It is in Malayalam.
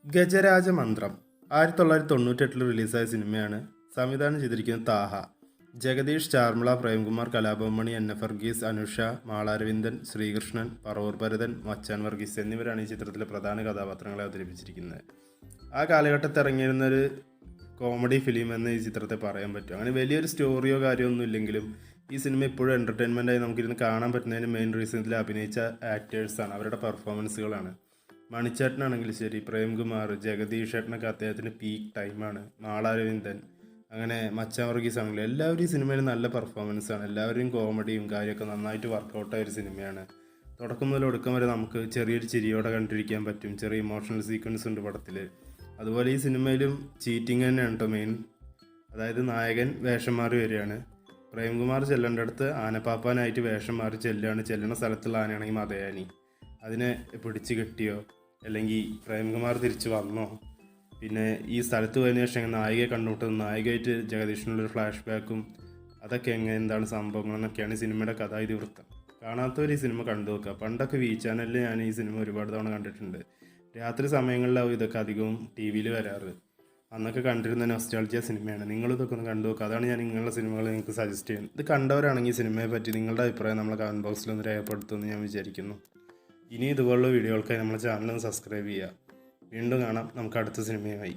ഗജരാജമന്ത്രം 1998 റിലീസായ സിനിമയാണ്. സംവിധാനം ചെയ്തിരിക്കുന്നത് താഹ. ജഗദീഷ്, ചാർമിള, പ്രേംകുമാർ, കലാഭവൻ, എൻ എഫ് വർഗീസ്, അനുഷ, മാളാരവിന്ദൻ, ശ്രീകൃഷ്ണൻ, പറവൂർ ഭരതൻ, മച്ചാൻ വർഗീസ് എന്നിവരാണ് ഈ ചിത്രത്തിലെ പ്രധാന കഥാപാത്രങ്ങളെ അവതരിപ്പിച്ചിരിക്കുന്നത്. ആ കാലഘട്ടത്തിൽ ഇറങ്ങിയിരുന്നൊരു കോമഡി ഫിലിം എന്ന് ഈ ചിത്രത്തെ പറയാൻ പറ്റും. അങ്ങനെ വലിയൊരു സ്റ്റോറിയോ കാര്യമൊന്നും ഇല്ലെങ്കിലും ഈ സിനിമ ഇപ്പോഴും എൻ്റർടൈൻമെൻറ്റായി നമുക്കിരുന്ന് കാണാൻ പറ്റുന്നതിന് മെയിൻ റീസൺ ഇതിൽ അഭിനയിച്ച ആക്ടേഴ്സാണ്, അവരുടെ പെർഫോമൻസുകളാണ്. മണിച്ചേട്ടനാണെങ്കിലും ശരി, പ്രേംകുമാർ, ജഗദീഷ് ചേട്ടനൊക്കെ അദ്ദേഹത്തിൻ്റെ പീക്ക് ടൈമാണ്. മാളാരവിന്ദൻ, അങ്ങനെ മച്ചാൻ വർഗീസ് ആണെങ്കിലും എല്ലാവരും ഈ സിനിമയിൽ നല്ല പെർഫോമൻസാണ്. എല്ലാവരും കോമഡിയും കാര്യമൊക്കെ നന്നായിട്ട് വർക്കൗട്ടായ ഒരു സിനിമയാണ്. തുടക്കം മുതൽ ഒടുക്കം വരെ നമുക്ക് ചെറിയൊരു ചിരിയോടെ കണ്ടിരിക്കാൻ പറ്റും. ചെറിയ ഇമോഷണൽ സീക്വൻസ് ഉണ്ട് പടത്തിൽ. അതുപോലെ ഈ സിനിമയിലും ചീറ്റിങ് തന്നെയാണ് കേട്ടോ മെയിൻ. അതായത് നായകൻ വേഷം മാറി വരികയാണ്. പ്രേംകുമാർ ചെല്ലേണ്ട അടുത്ത് ആനപ്പാപ്പാനായിട്ട് വേഷം മാറി ചെല്ലുന്ന സ്ഥലത്തുള്ള ആനയാണെങ്കിൽ മതയാനി. അതിനെ പിടിച്ച് കെട്ടിയോ അല്ലെങ്കിൽ പ്രേംകുമാർ തിരിച്ചു വന്നോ, പിന്നെ ഈ സ്ഥലത്ത് പോയതിനു ശേഷം നായികയെ കണ്ടുമുട്ടുന്നത്, നായികയായിട്ട് ജഗദീഷിനുള്ളൊരു ഫ്ലാഷ് ബാക്കും അതൊക്കെ എന്താണ് സംഭവങ്ങൾ എന്നൊക്കെയാണ് ഈ സിനിമയുടെ കഥാ ഇതിവൃത്തം. കാണാത്തവർ ഈ സിനിമ കണ്ടു നോക്കുക. പണ്ടൊക്കെ വി ചാനലിൽ ഞാൻ ഈ സിനിമ ഒരുപാട് തവണ കണ്ടിട്ടുണ്ട്. രാത്രി സമയങ്ങളിലാവും ഇതൊക്കെ അധികവും ടി വിയിൽ വരാറ്. അന്നൊക്കെ കണ്ടിരുന്ന നൊസ്റ്റാൾജിയ സിനിമയാണ്. നിങ്ങളിതൊക്കെ ഒന്ന് കണ്ടു നോക്കുക. അതാണ് ഞാൻ നിങ്ങളുടെ സിനിമകൾ നിങ്ങൾക്ക് സജസ്റ്റ് ചെയ്യുന്നത്. ഇത് കണ്ടവരാണെങ്കിൽ ഈ സിനിമയെ പറ്റി നിങ്ങളുടെ അഭിപ്രായം നമ്മളെ കമൻറ്റ് ബോക്സിൽ ഒന്ന് രേഖപ്പെടുത്തുമെന്ന് ഞാൻ വിചാരിക്കുന്നു. ഇനി ഇതുപോലുള്ള വീഡിയോകൾക്കായി നമ്മുടെ ചാനൽ ഒന്ന് സബ്സ്ക്രൈബ് ചെയ്യുക. വീണ്ടും കാണാം നമുക്ക് അടുത്ത സിനിമയുമായി.